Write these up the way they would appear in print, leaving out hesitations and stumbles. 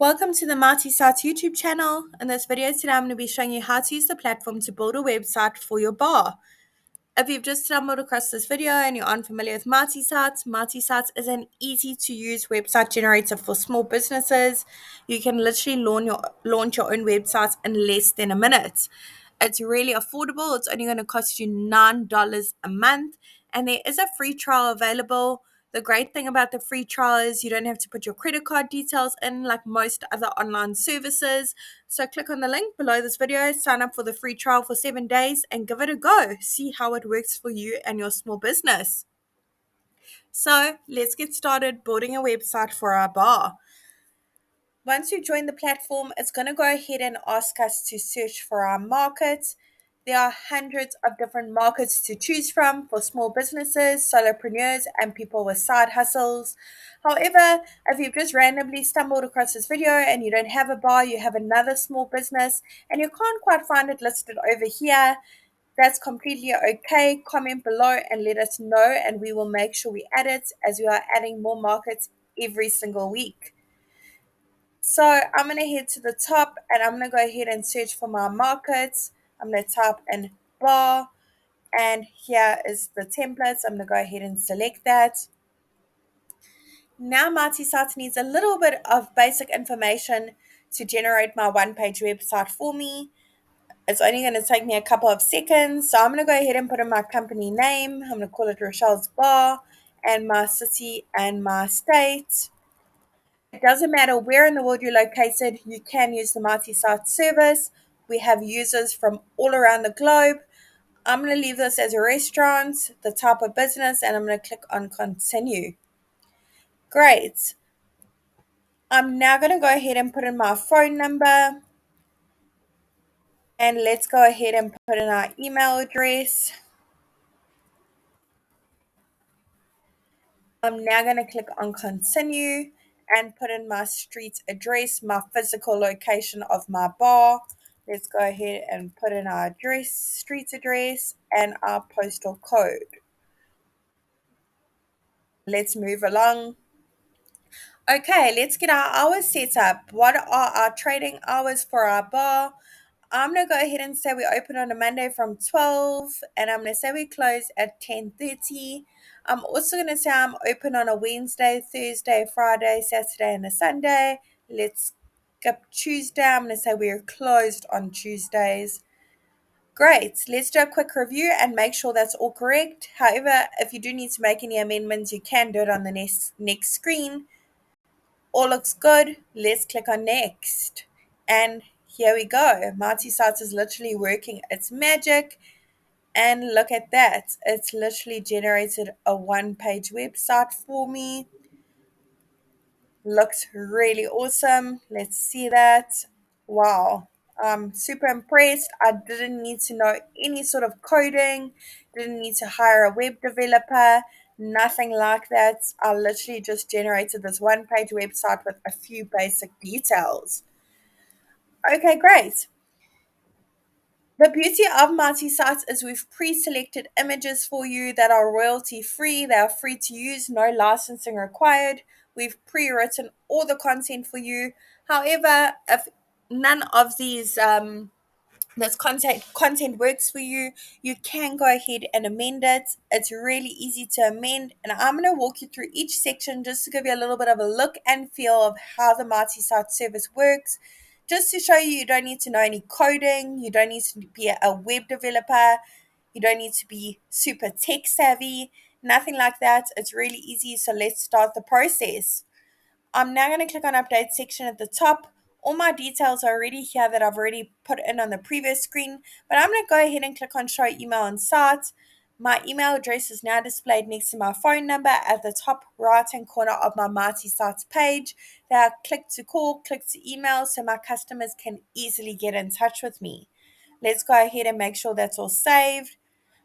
Welcome to the Marty YouTube channel. In this video today, I'm going to be showing you how to use the platform to build a website for your bar. If you've just stumbled across this video and you're unfamiliar with Marty is an easy to use website generator for small businesses. You can literally launch your own website in less than a minute. It's really affordable. It's only going to cost you $9 a month, and there is a free trial available. The great thing about the free trial is you don't have to put your credit card details in like most other online services. So click on the link below this video, sign up for the free trial for 7 days and give it a go. See how it works for you and your small business. So let's get started building a website for our bar. Once you join the platform, it's going to go ahead and ask us to search for our markets. There are hundreds of different markets to choose from for small businesses, solopreneurs, and people with side hustles. However, if you've just randomly stumbled across this video and you don't have a bar, you have another small business, and you can't quite find it listed over here, that's completely okay. Comment below and let us know, and we will make sure we add it as we are adding more markets every single week. So I'm going to head to the top and I'm going to go ahead and search for my markets. I'm going to type in bar, and here is the templates. I'm going to go ahead and select that. Now Marty site needs a little bit of basic information to generate my one-page website for me. It's only going to take me a couple of seconds. So I'm going to go ahead and put in my company name. I'm going to call it Rochelle's Bar, and my city and my state. It doesn't matter where in the world you're located, you can use the multi-site service. We have users from all around the globe. I'm going to leave this as a restaurant, the type of business, and I'm going to click on continue. Great. I'm now going to go ahead and put in my phone number. And let's go ahead and put in our email address. I'm now going to click on continue and put in my street address, my physical location of my bar. Let's go ahead and put in our address, street address, and our postal code. Let's move along. Okay, let's get our hours set up. What are our trading hours for our bar? I'm going to go ahead and say we open on a Monday from 12, and I'm going to say we close at 10:30. I'm also going to say I'm open on a Wednesday, Thursday, Friday, Saturday, and a Sunday. Let's skip Tuesday. I'm going to say we're closed on Tuesdays. Great. Let's do a quick review and make sure that's all correct. However, if you do need to make any amendments, you can do it on the next screen. All looks good. Let's click on next. And here we go. Marty Sites is literally working its magic. And look at that. It's literally generated a one-page website for me. Looks really awesome. Let's see that. Wow. I'm super impressed. I didn't need to know any sort of coding. Didn't need to hire a web developer. Nothing like that. I literally just generated this one-page website with a few basic details. Okay, great. The beauty of multi-sites is we've pre-selected images for you that are royalty free. They are free to use, no licensing required. We've pre-written all the content for you. However, if none of this content works for you, you can go ahead and amend it. It's really easy to amend, and I'm going to walk you through each section just to give you a little bit of a look and feel of how the multi-site service works, just to show you you don't need to know any coding, you don't need to be a web developer, you don't need to be super tech savvy, nothing like that. It's really easy. So let's start the process. I'm now going to click on update section at the top. All my details are already here that I've already put in on the previous screen, but I'm going to go ahead and click on show email and site. My email address is now displayed next to my phone number at the top right hand corner of my Marty Sites page. There are click to call, click to email, so my customers can easily get in touch with me. Let's go ahead and make sure that's all saved.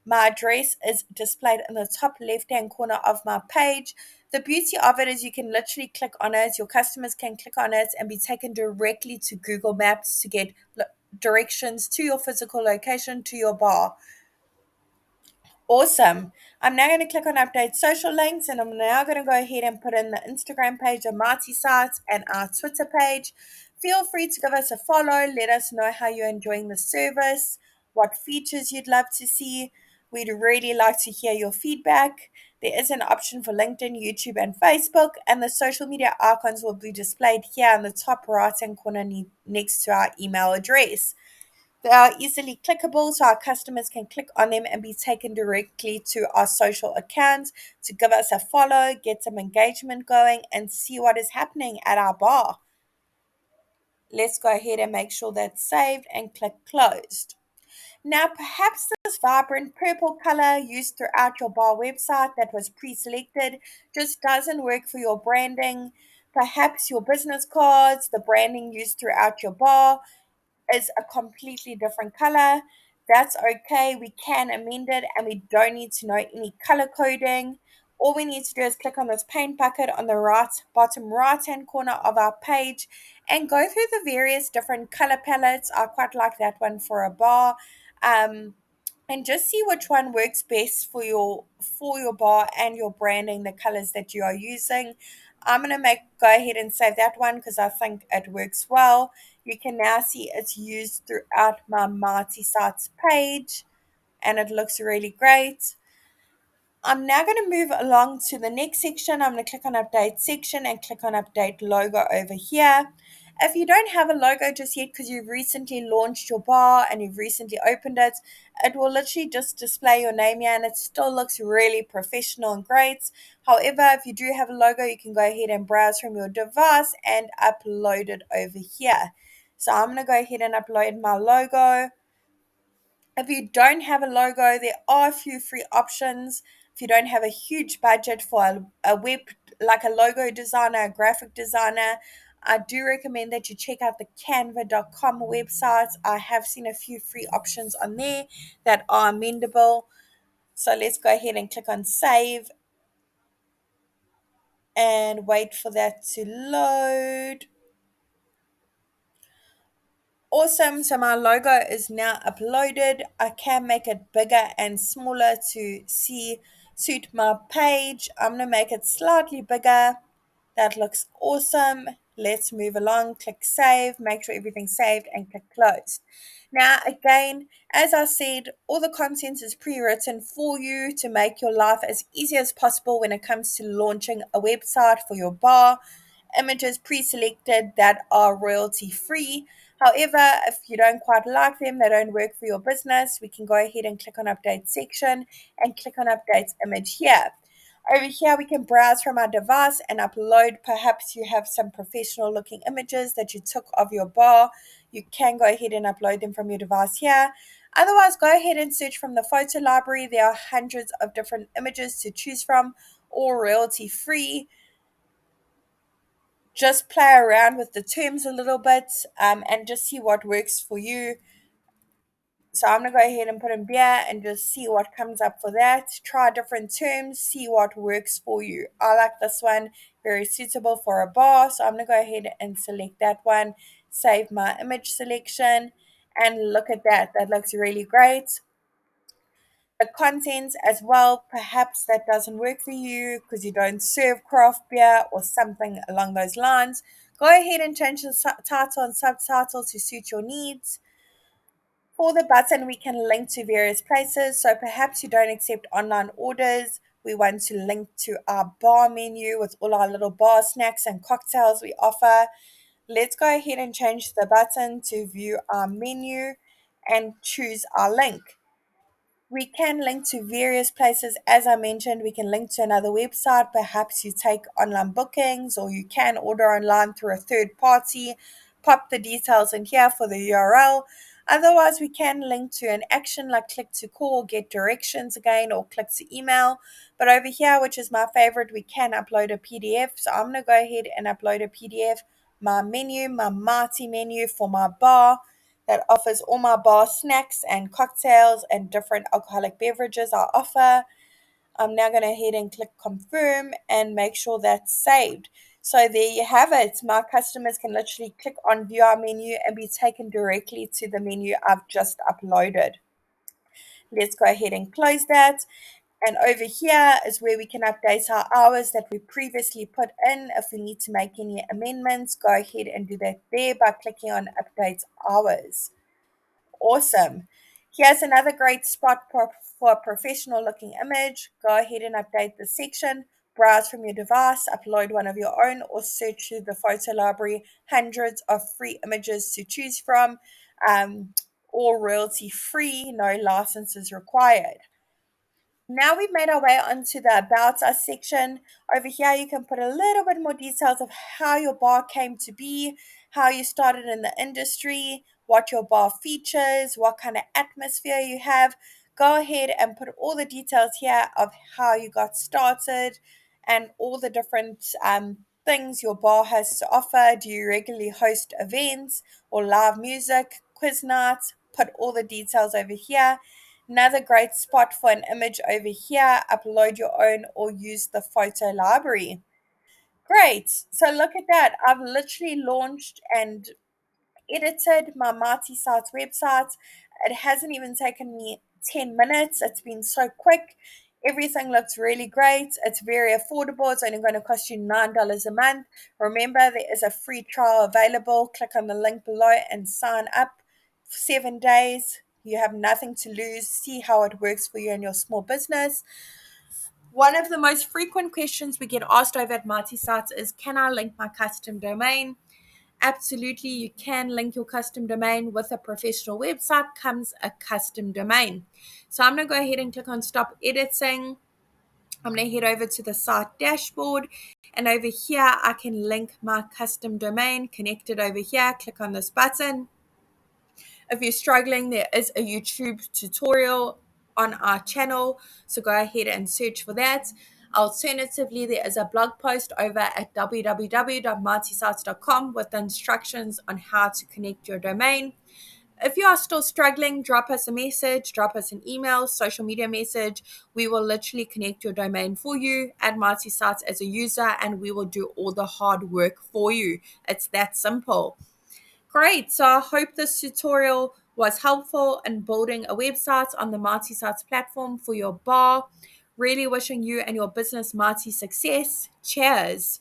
My address is displayed in the top left-hand corner of my page. The beauty of it is you can literally click on it. Your customers can click on it and be taken directly to Google Maps to get directions to your physical location, to your bar. Awesome. I'm now going to click on update social links, and I'm now going to go ahead and put in the Instagram page of Marty Sites and our Twitter page. Feel free to give us a follow. Let us know how you're enjoying the service, what features you'd love to see. We'd really like to hear your feedback. There is an option for LinkedIn, YouTube, and Facebook, and the social media icons will be displayed here in the top right hand corner next to our email address. They are easily clickable, so our customers can click on them and be taken directly to our social accounts to give us a follow, get some engagement going, and see what is happening at our bar. Let's go ahead and make sure that's saved and click closed. Now, perhaps this vibrant purple color used throughout your bar website that was pre selected just doesn't work for your branding. Perhaps your business cards, the branding used throughout your bar, is a completely different color. That's okay. We can amend it and we don't need to know any color coding. All we need to do is click on this paint bucket on the right bottom right hand corner of our page and go through the various different color palettes. I quite like that one for a bar. Um, and just see which one works best for your bar and your branding, the colors that you are using. I'm gonna make go ahead and save that one because I think it works well. You can now see it's used throughout my Marty Sites page and it looks really great. I'm now going to move along to the next section. I'm going to click on update section and click on update logo over here. If you don't have a logo just yet because you've recently launched your bar and you've recently opened it, it will literally just display your name here and it still looks really professional and great. However, if you do have a logo, you can go ahead and browse from your device and upload it over here. So I'm going to go ahead and upload my logo. If you don't have a logo, there are a few free options. If you don't have a huge budget for a web, like a logo designer, a graphic designer, I do recommend that you check out the canva.com website. I have seen a few free options on there that are amendable. So let's go ahead and click on save and wait for that to load. Awesome. So my logo is now uploaded. I can make it bigger and smaller to suit my page. I'm going to make it slightly bigger. That looks awesome. Let's move along. Click save. Make sure everything's saved and click close. Now, again, as I said, all the content is pre-written for you to make your life as easy as possible when it comes to launching a website for your bar. Images pre-selected that are royalty free. However, if you don't quite like them, they don't work for your business, we can go ahead and click on update section and click on update image here. Over here, we can browse from our device and upload. Perhaps you have some professional looking images that you took of your bar. You can go ahead and upload them from your device here. Otherwise, go ahead and search from the photo library. There are hundreds of different images to choose from, all royalty free. Just play around with the terms a little bit and just see what works for you. So I'm going to go ahead and put in beer and just see what comes up for that. Try different terms, see what works for you. I like this one, very suitable for a bar. So I'm going to go ahead and select that one, save my image selection, and look at that. That looks really great. The content as well, perhaps that doesn't work for you because you don't serve craft beer or something along those lines. Go ahead and change the title and subtitle to suit your needs. For the button, we can link to various places. So perhaps you don't accept online orders. We want to link to our bar menu with all our little bar snacks and cocktails we offer. Let's go ahead and change the button to view our menu and choose our link. We can link to various places. As I mentioned, we can link to another website. Perhaps you take online bookings or you can order online through a third party. Pop the details in here for the URL. Otherwise, we can link to an action like click to call, get directions again, or click to email. But over here, which is my favorite, we can upload a PDF. So I'm going to go ahead and upload a PDF, my menu, my Marty menu for my bar that offers all my bar snacks and cocktails and different alcoholic beverages I offer. I'm now going to head and click confirm and make sure that's saved. So there you have it. My customers can literally click on view our menu and be taken directly to the menu I've just uploaded. Let's go ahead and close that. And over here is where we can update our hours that we previously put in. If we need to make any amendments, go ahead and do that there by clicking on update hours. Awesome. Here's another great spot for a professional looking image. Go ahead and update the section. Browse from your device, upload one of your own, or search through the photo library. Hundreds of free images to choose from, all royalty free, no licenses required. Now we've made our way onto the About Us section. Over here, you can put a little bit more details of how your bar came to be, how you started in the industry, what your bar features, what kind of atmosphere you have. Go ahead and put all the details here of how you got started and all the different things your bar has to offer. Do you regularly host events or live music, quiz nights? Put all the details over here. Another great spot for an image over here, upload your own or use the photo library. Great. So look at that. I've literally launched and edited my Marty Sites website. It hasn't even taken me 10 minutes. It's been so quick. Everything looks really great. It's very affordable. It's only going to cost you $9 a month. Remember, there is a free trial available. Click on the link below and sign up for 7 days. You have nothing to lose. See how it works for you and your small business. One of the most frequent questions we get asked over at Marty Sites is, can I link my custom domain? Absolutely, you can link your custom domain. With a professional website comes a custom domain. So I'm going to go ahead and click on stop editing. I'm going to head over to the site dashboard, and over here I can link my custom domain. Connect it over here. Click on this button. If you're struggling, there is a YouTube tutorial on our channel, so go ahead and search for that. Alternatively, there is a blog post over at www.martysites.com with instructions on how to connect your domain. If you are still struggling, drop us a message, drop us an email, social media message. We will literally connect your domain for you, add Marty Sites as a user, and we will do all the hard work for you. It's that simple. Great. So I hope this tutorial was helpful in building a website on the Marty Sites platform for your bar. Really wishing you and your business Marty success. Cheers.